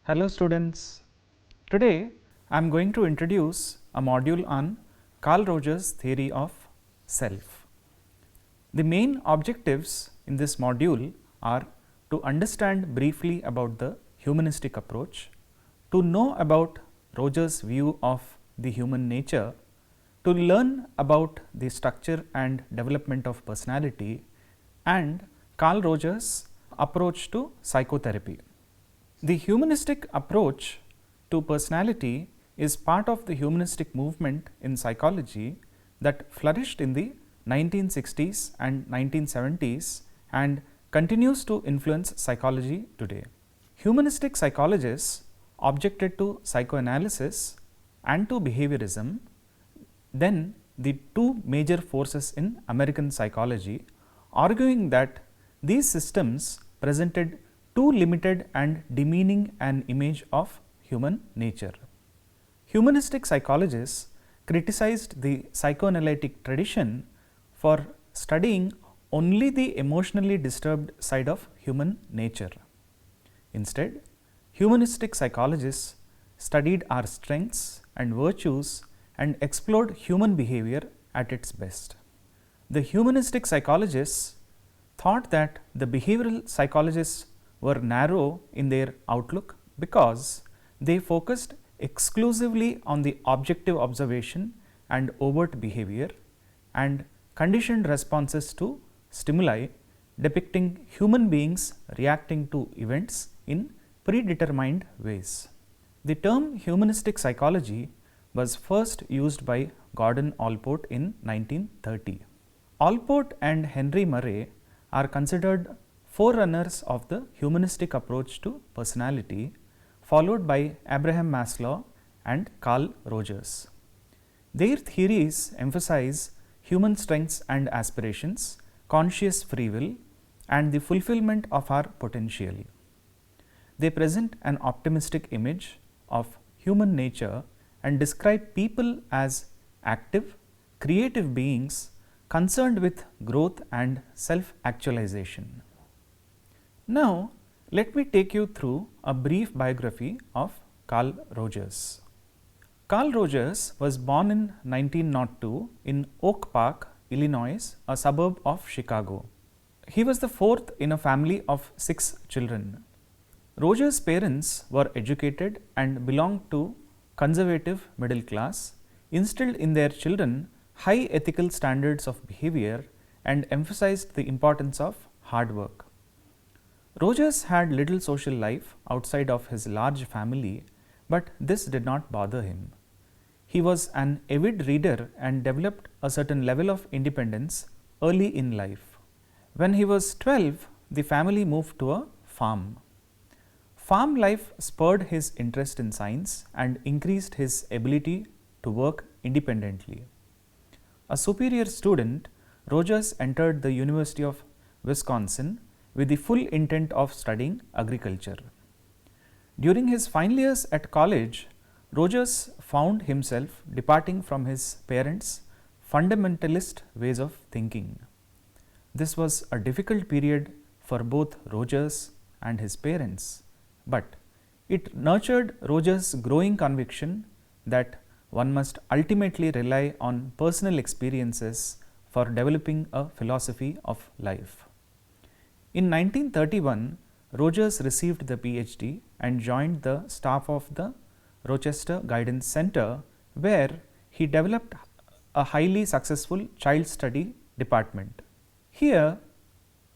Hello students, today I am going to introduce a module on Carl Roger's theory of self. The main objectives in this module are to understand briefly about the humanistic approach, to know about Roger's view of the human nature, to learn about the structure and development of personality, and Carl Roger's approach to psychotherapy. The humanistic approach to personality is part of the humanistic movement in psychology that flourished in the 1960s and 1970s and continues to influence psychology today. Humanistic psychologists objected to psychoanalysis and to behaviorism, then the two major forces in American psychology, arguing that these systems presented too limited and demeaning an image of human nature. Humanistic psychologists criticized the psychoanalytic tradition for studying only the emotionally disturbed side of human nature. Instead, humanistic psychologists studied our strengths and virtues and explored human behavior at its best. The humanistic psychologists thought that the behavioral psychologists were narrow in their outlook because they focused exclusively on the objective observation and overt behavior and conditioned responses to stimuli, depicting human beings reacting to events in predetermined ways. The term humanistic psychology was first used by Gordon Allport in 1930. Allport and Henry Murray are considered forerunners of the humanistic approach to personality, followed by Abraham Maslow and Carl Rogers. Their theories emphasize human strengths and aspirations, conscious free will, and the fulfillment of our potential. They present an optimistic image of human nature and describe people as active, creative beings concerned with growth and self-actualization. Now, let me take you through a brief biography of Carl Rogers. Carl Rogers was born in 1902 in Oak Park, Illinois, a suburb of Chicago. He was the fourth in a family of 6 children. Rogers' parents were educated and belonged to conservative middle class, instilled in their children high ethical standards of behavior, and emphasized the importance of hard work. Rogers had little social life outside of his large family, but this did not bother him. He was an avid reader and developed a certain level of independence early in life. When he was 12, the family moved to a farm. Farm life spurred his interest in science and increased his ability to work independently. A superior student, Rogers entered the University of Wisconsin with the full intent of studying agriculture. During his final years at college, Rogers found himself departing from his parents' fundamentalist ways of thinking. This was a difficult period for both Rogers and his parents, but it nurtured Rogers' growing conviction that one must ultimately rely on personal experiences for developing a philosophy of life. In 1931, Rogers received the PhD and joined the staff of the Rochester Guidance Center, where he developed a highly successful child study department. Here,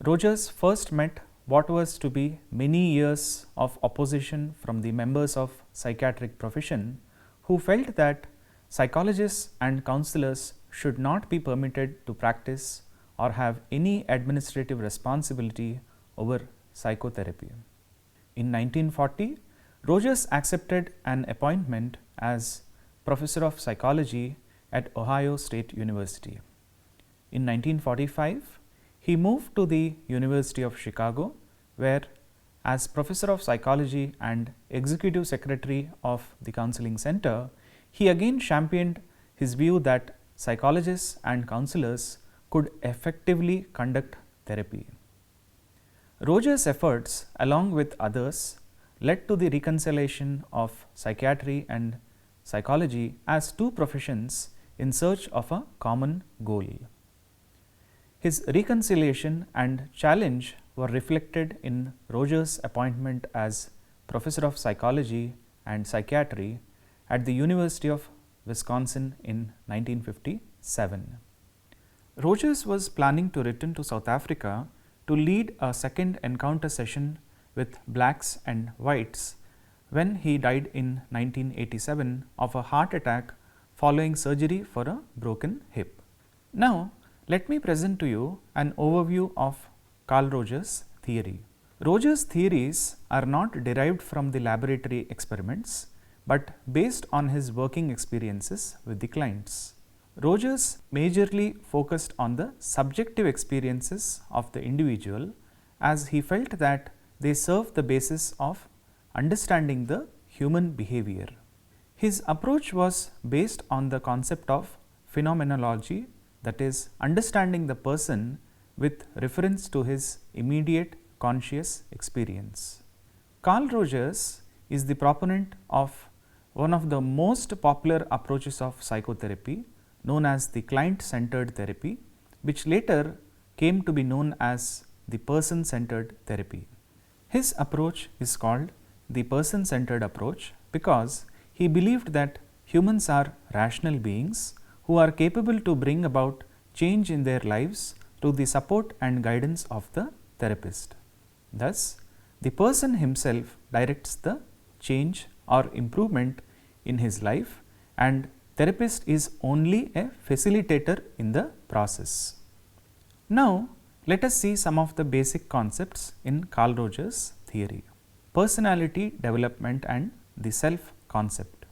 Rogers first met what was to be many years of opposition from the members of psychiatric profession, who felt that psychologists and counselors should not be permitted to practice or have any administrative responsibility over psychotherapy. In 1940, Rogers accepted an appointment as professor of psychology at Ohio State University. In 1945, he moved to the University of Chicago, where as professor of psychology and executive secretary of the counseling center, he again championed his view that psychologists and counselors could effectively conduct therapy. Rogers' efforts, along with others, led to the reconciliation of psychiatry and psychology as two professions in search of a common goal. His reconciliation and challenge were reflected in Rouget's appointment as Professor of Psychology and Psychiatry at the University of Wisconsin in 1957. Rouget was planning to return to South Africa to lead a second encounter session with blacks and whites when he died in 1987 of a heart attack following surgery for a broken hip. Now, let me present to you an overview of Carl Rouget's theory. Rouget's theories are not derived from the laboratory experiments, but based on his working experiences with the clients. Rouget majorly focused on the subjective experiences of the individual, as he felt that they serve the basis of understanding the human behavior. His approach was based on the concept of phenomenology, that is, understanding the person with reference to his immediate conscious experience. Carl Rouget is the proponent of one of the most popular approaches of psychotherapy, known as the client-centered therapy, which later came to be known as the person-centered therapy. His approach is called the person-centered approach because he believed that humans are rational beings who are capable to bring about change in their lives through the support and guidance of the therapist. Thus, the person himself directs the change or improvement in his life, and therapist is only a facilitator in the process. Now, let us see some of the basic concepts in Carl Rouget's theory. Personality development and the self concept.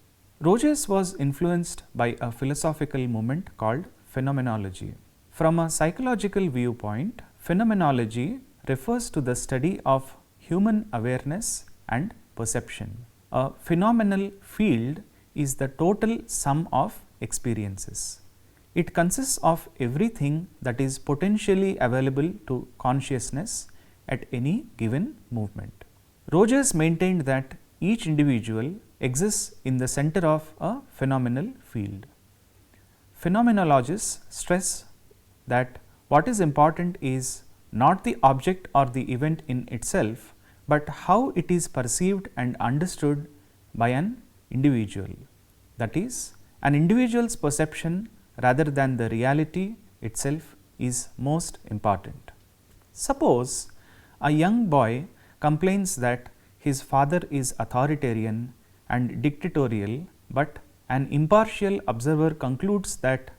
Rouget was influenced by a philosophical movement called phenomenology. From a psychological viewpoint, phenomenology refers to the study of human awareness and perception. A phenomenal field is the total sum of experiences. It consists of everything that is potentially available to consciousness at any given movement. Rouget maintained that each individual exists in the center of a phenomenal field. Phenomenologists stress that what is important is not the object or the event in itself, but how it is perceived and understood by an individual. That is, an individual's perception rather than the reality itself is most important. Suppose a young boy complains that his father is authoritarian and dictatorial, but an impartial observer concludes that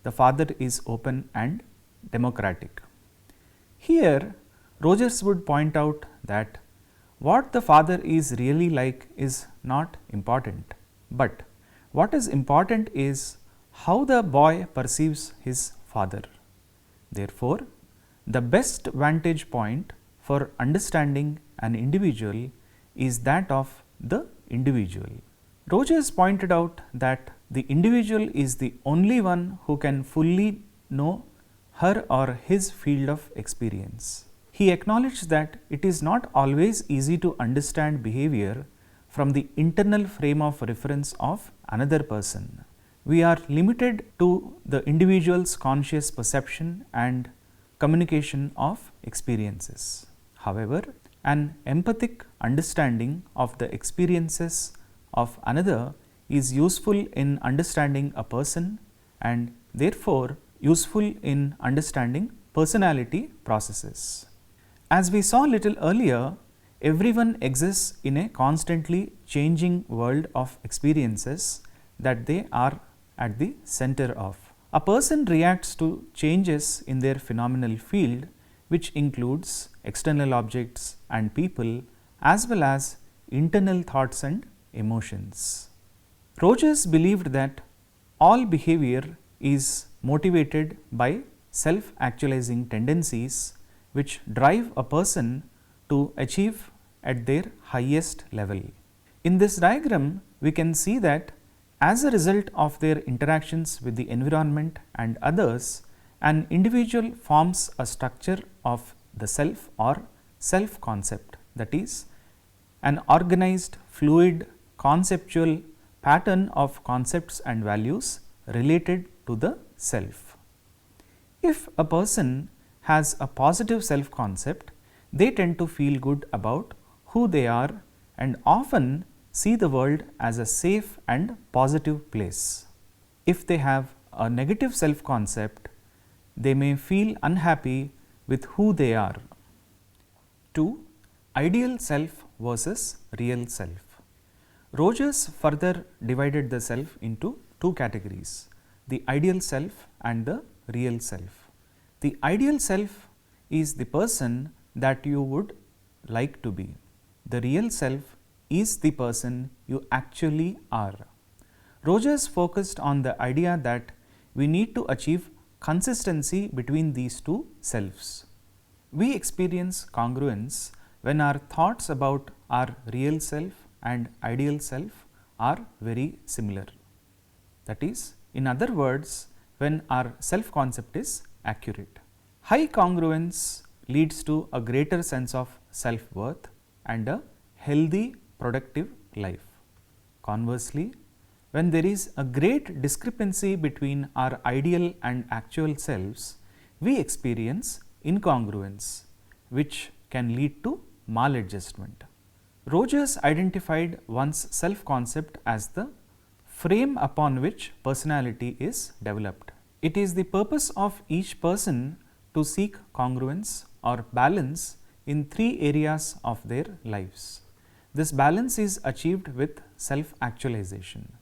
the father is open and democratic. Here, Rouget would point out that what the father is really like is not important, but what is important is how the boy perceives his father. Therefore, the best vantage point for understanding an individual is that of the individual. Rouget pointed out that the individual is the only one who can fully know her or his field of experience. He acknowledged that it is not always easy to understand behavior from the internal frame of reference of another person. We are limited to the individual's conscious perception and communication of experiences. However, an empathic understanding of the experiences of another is useful in understanding a person and therefore useful in understanding personality processes. As we saw little earlier, everyone exists in a constantly changing world of experiences that they are at the center of. A person reacts to changes in their phenomenal field, which includes external objects and people as well as internal thoughts and emotions. Rouget believed that all behavior is motivated by self-actualizing tendencies which drive a person to achieve at their highest level. In this diagram, we can see that as a result of their interactions with the environment and others, an individual forms a structure of the self or self concept, that is, an organized, fluid, conceptual pattern of concepts and values related to the self. If a person has a positive self concept, they tend to feel good about who they are and often see the world as a safe and positive place. If they have a negative self concept, they may feel unhappy with who they are. 2. Ideal self versus real self. Rogers further divided the self into two categories, the ideal self and the real self. The ideal self is the person that you would like to be. The real self is the person you actually are. Rogers focused on the idea that we need to achieve consistency between these two selves. We experience congruence when our thoughts about our real self and ideal self are very similar. That is, in other words, when our self concept is accurate. High congruence leads to a greater sense of self worth and a healthy, productive life. Conversely, when there is a great discrepancy between our ideal and actual selves, we experience incongruence, which can lead to maladjustment. Rogers identified one's self concept as the frame upon which personality is developed. It is the purpose of each person to seek congruence or balance in three areas of their lives. This balance is achieved with self-actualization.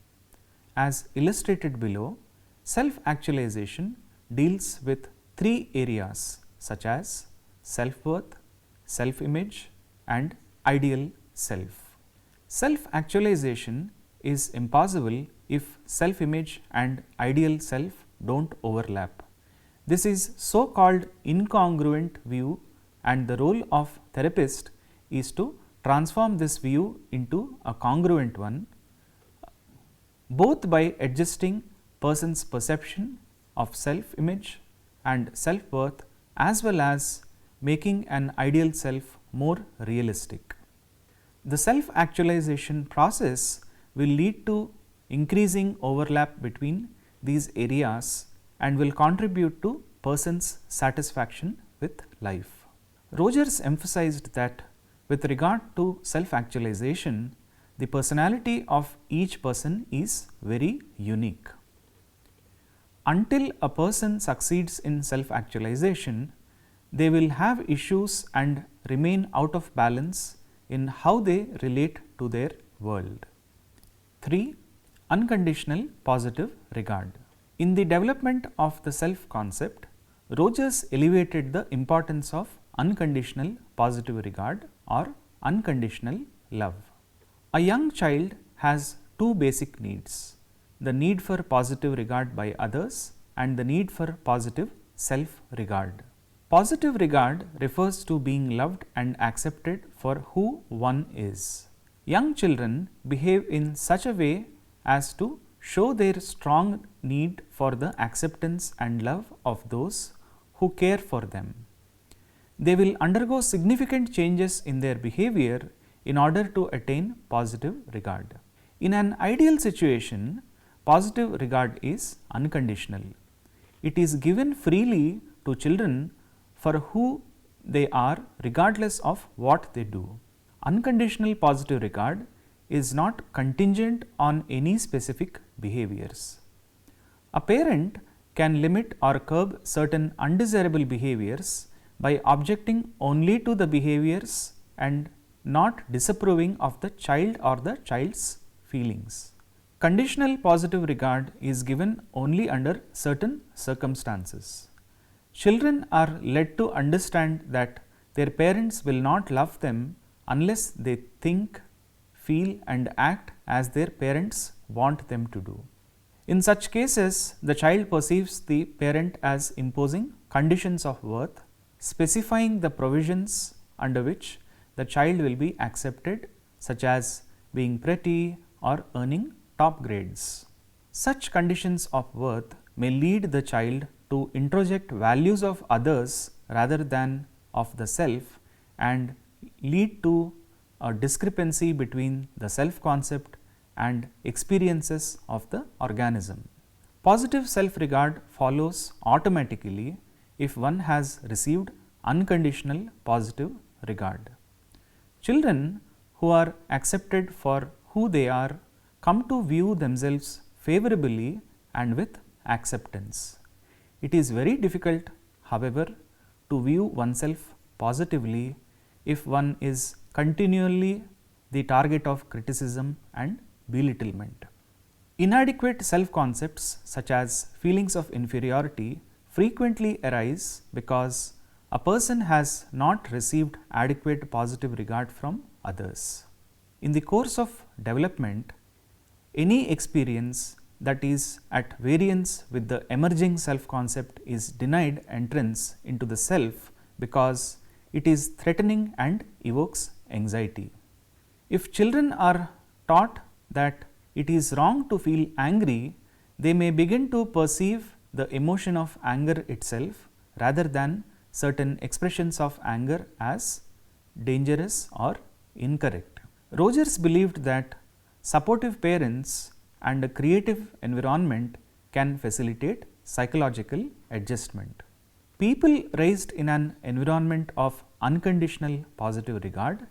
As illustrated below, self-actualization deals with three areas such as self-worth, self-image and ideal self. Self-actualization is impossible if self-image and ideal self don't overlap. This is so called incongruent view, and the role of therapist is to transform this view into a congruent one, both by adjusting person's perception of self-image and self-worth as well as making an ideal self more realistic. The self-actualization process will lead to increasing overlap between these areas and will contribute to person's satisfaction with life. Rogers emphasized that with regard to self-actualization, the personality of each person is very unique. Until a person succeeds in self-actualization, they will have issues and remain out of balance in how they relate to their world. 3. Unconditional positive regard. In the development of the self-concept, Rogers elevated the importance of unconditional positive regard or unconditional love. A young child has two basic needs, the need for positive regard by others and the need for positive self-regard. Positive regard refers to being loved and accepted for who one is. Young children behave in such a way as to show their strong need for the acceptance and love of those who care for them. They will undergo significant changes in their behavior in order to attain positive regard. In an ideal situation, positive regard is unconditional. It is given freely to children for who they are regardless of what they do. Unconditional positive regard is not contingent on any specific behaviors. A parent can limit or curb certain undesirable behaviors by objecting only to the behaviors and not disapproving of the child or the child's feelings. Conditional positive regard is given only under certain circumstances. Children are led to understand that their parents will not love them unless they think, feel and act as their parents want them to do. In such cases, the child perceives the parent as imposing conditions of worth, specifying the provisions under which the child will be accepted, such as being pretty or earning top grades. Such conditions of worth may lead the child to introject values of others rather than of the self and lead to a discrepancy between the self concept and experiences of the organism. Positive self regard follows automatically if one has received unconditional positive regard. Children who are accepted for who they are come to view themselves favorably and with acceptance. It is very difficult, however, to view oneself positively if one is continually the target of criticism and belittlement. Inadequate self concepts such as feelings of inferiority frequently arise because a person has not received adequate positive regard from others. In the course of development, any experience that is at variance with the emerging self concept is denied entrance into the self because it is threatening and evokes anxiety. If children are taught that it is wrong to feel angry, they may begin to perceive the emotion of anger itself rather than certain expressions of anger as dangerous or incorrect. Rogers believed that supportive parents and a creative environment can facilitate psychological adjustment. People raised in an environment of unconditional positive regard,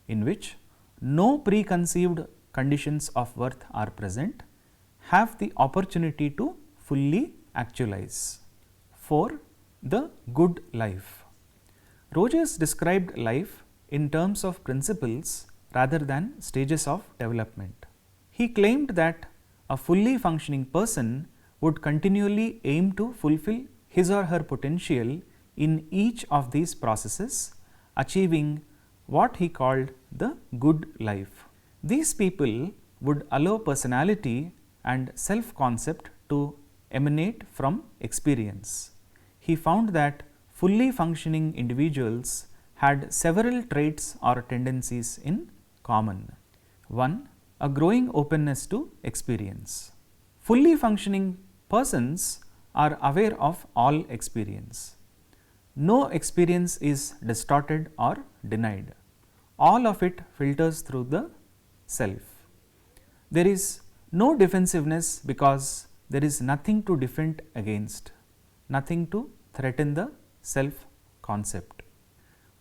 in which no preconceived conditions of worth are present, have the opportunity to fully actualize. 4. The good life. Rogers described life in terms of principles rather than stages of development. He claimed that a fully functioning person would continually aim to fulfill his or her potential in each of these processes, achieving what he called the good life. These people would allow personality and self concept to emanate from experience. He found that fully functioning individuals had several traits or tendencies in common. 1. A growing openness to experience. Fully functioning persons are aware of all experience. No experience is distorted or denied. All of it filters through the self. There is no defensiveness because there is nothing to defend against, nothing to threaten the self concept.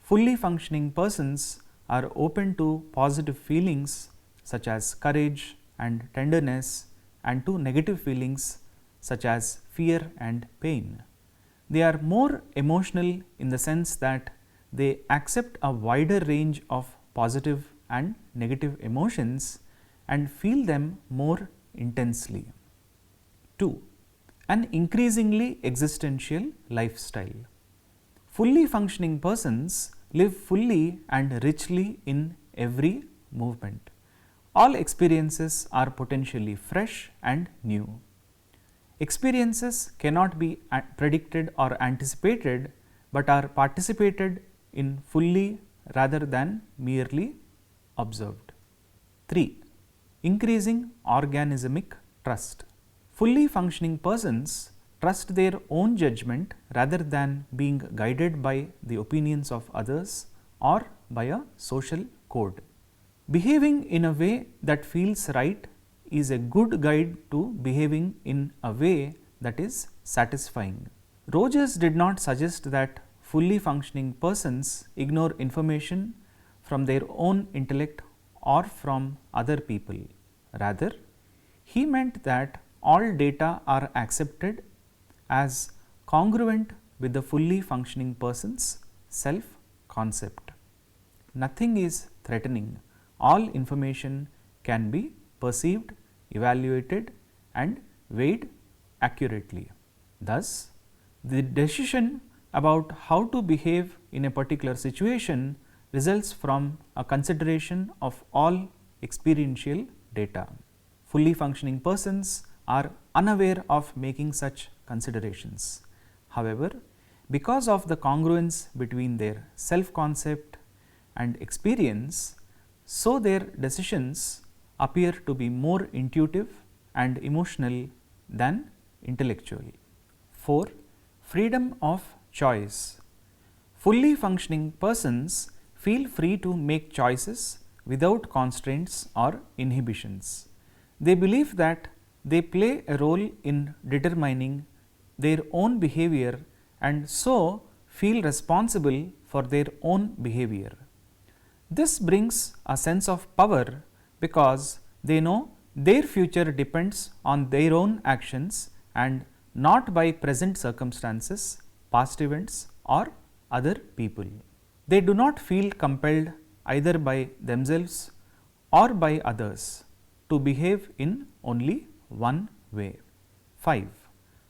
Fully functioning persons are open to positive feelings such as courage and tenderness, and to negative feelings such as fear and pain. They are more emotional in the sense that they accept a wider range of positive and negative emotions and feel them more intensely. 2. An increasingly existential lifestyle. Fully functioning persons live fully and richly in every movement. All experiences are potentially fresh and new. Experiences cannot be predicted or anticipated, but are participated in fully rather than merely observed. 3. Increasing organismic trust. Fully functioning persons trust their own judgment rather than being guided by the opinions of others or by a social code. Behaving in a way that feels right is a good guide to behaving in a way that is satisfying. Rogers did not suggest that fully functioning persons ignore information from their own intellect or from other people. Rather, he meant that all data are accepted as congruent with the fully functioning person's self concept. Nothing is threatening. All information can be perceived, evaluated and weighed accurately. Thus, the decision about how to behave in a particular situation results from a consideration of all experiential data. Fully functioning persons are unaware of making such considerations. However, because of the congruence between their self concept and experience, so their decisions appear to be more intuitive and emotional than intellectual. 4. Freedom of choice. Fully functioning persons feel free to make choices without constraints or inhibitions. They believe that they play a role in determining their own behavior and so feel responsible for their own behavior. This brings a sense of power because they know their future depends on their own actions and not by present circumstances, past events or other people. They do not feel compelled either by themselves or by others to behave in only one way. 5.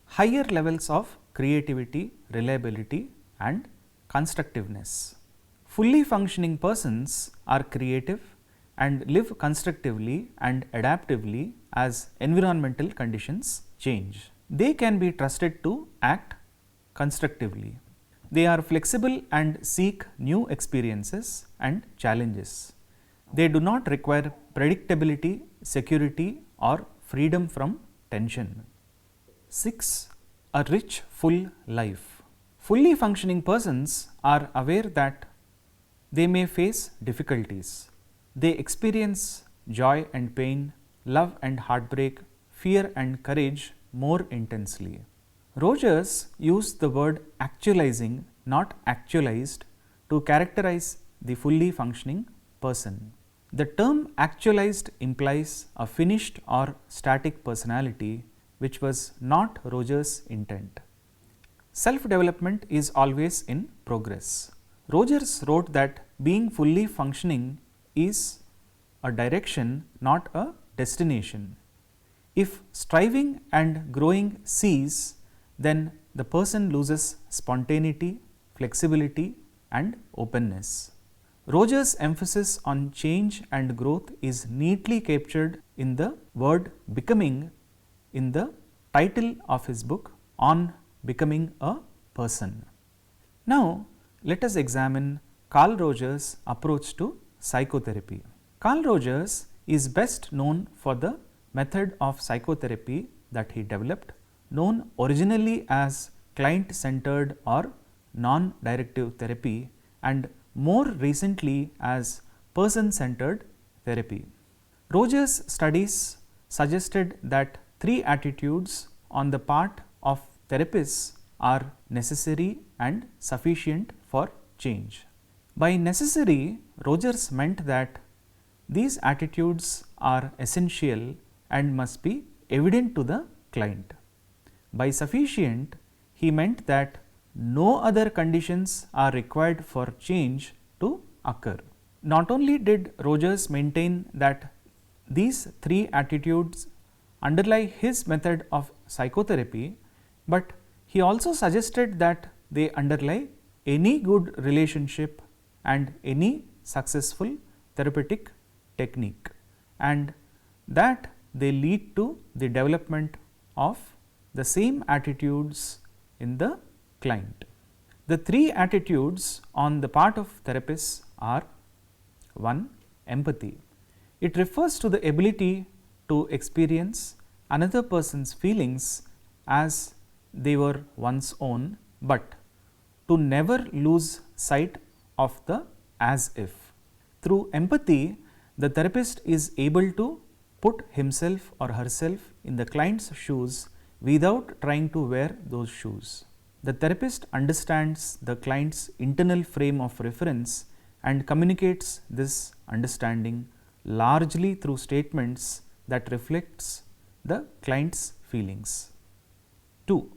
Higher levels of creativity, reliability and constructiveness. Fully functioning persons are creative and live constructively and adaptively as environmental conditions change. They can be trusted to act constructively. They are flexible and seek new experiences and challenges. They do not require predictability, security or freedom from tension. 6. A rich, full life. Fully functioning persons are aware that they may face difficulties. They experience joy and pain, love and heartbreak, fear and courage more intensely. Rogers used the word actualizing, not actualized, to characterize the fully functioning person. The term actualized implies a finished or static personality, which was not Rogers' intent. Self-development is always in progress. Rogers wrote that being fully functioning is a direction, not a destination. If striving and growing cease, then the person loses spontaneity, flexibility and openness. Rogers' emphasis on change and growth is neatly captured in the word becoming in the title of his book, On Becoming a Person. Now, let us examine Carl Rogers' approach to psychotherapy. Carl Rogers is best known for the method of psychotherapy that he developed, known originally as client-centered or non-directive therapy and more recently as person-centered therapy. Rogers' studies suggested that 3 attitudes on the part of therapists are necessary and sufficient for change. By necessary, Rogers meant that these attitudes are essential and must be evident to the client. By sufficient, he meant that no other conditions are required for change to occur. Not only did Rogers maintain that these 3 attitudes underlie his method of psychotherapy, but he also suggested that they underlie any good relationship and any successful therapeutic technique, and that they lead to the development of the same attitudes in the client. The 3 attitudes on the part of therapists are: 1. Empathy. It refers to the ability to experience another person's feelings as they were one's own, but to never lose sight of the as if. Through empathy, the therapist is able to put himself or herself in the client's shoes without trying to wear those shoes. The therapist understands the client's internal frame of reference and communicates this understanding largely through statements that reflects the client's feelings. 2.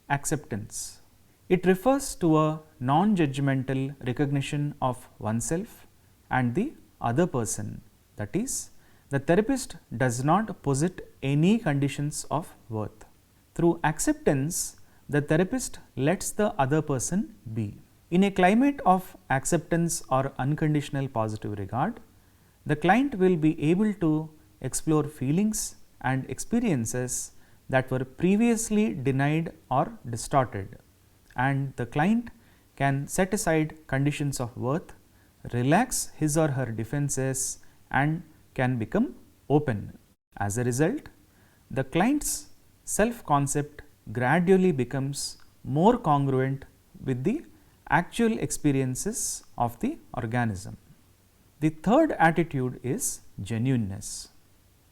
Acceptance. It refers to a non-judgmental recognition of oneself and the other person, that is, the therapist does not posit any conditions of worth. Through acceptance, the therapist lets the other person be. In a climate of acceptance or unconditional positive regard, the client will be able to explore feelings and experiences that were previously denied or distorted, and the client can set aside conditions of worth, relax his or her defenses and can become open. As a result, the client's self-concept gradually becomes more congruent with the actual experiences of the organism. The third attitude is genuineness.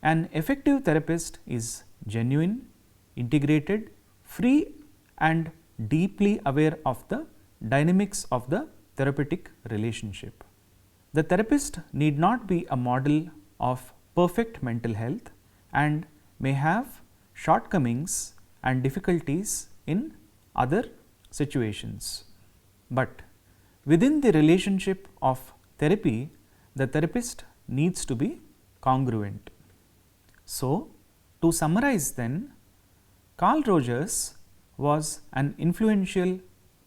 An effective therapist is genuine, integrated, free and deeply aware of the dynamics of the therapeutic relationship. The therapist need not be a model of perfect mental health and may have shortcomings and difficulties in other situations. But within the relationship of therapy, the therapist needs to be congruent. So, to summarize then, Carl Rogers was an influential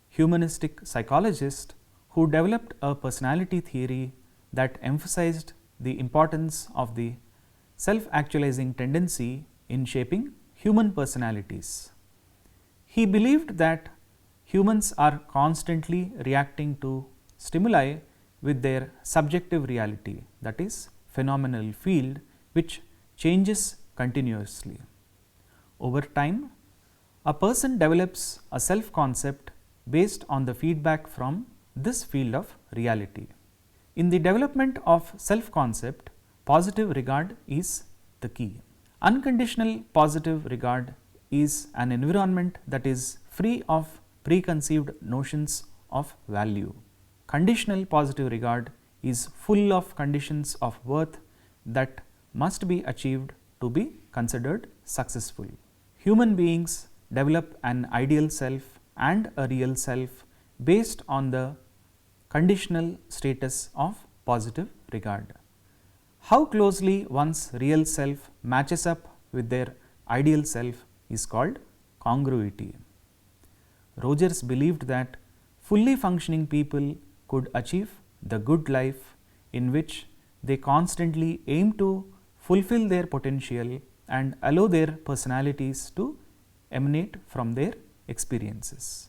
humanistic psychologist who developed a personality theory that emphasized the importance of the self-actualizing tendency in shaping human personalities. He believed that humans are constantly reacting to stimuli with their subjective reality, that is, phenomenal field, which changes continuously. Over time, a person develops a self-concept based on the feedback from this field of reality. In the development of self-concept, positive regard is the key. Unconditional positive regard is an environment that is free of preconceived notions of value. Conditional positive regard is full of conditions of worth that must be achieved to be considered successful. Human beings develop an ideal self and a real self based on the conditional status of positive regard. How closely one's real self matches up with their ideal self is called congruity. Rogers believed that fully functioning people could achieve the good life in which they constantly aim to fulfill their potential and allow their personalities to emanate from their experiences.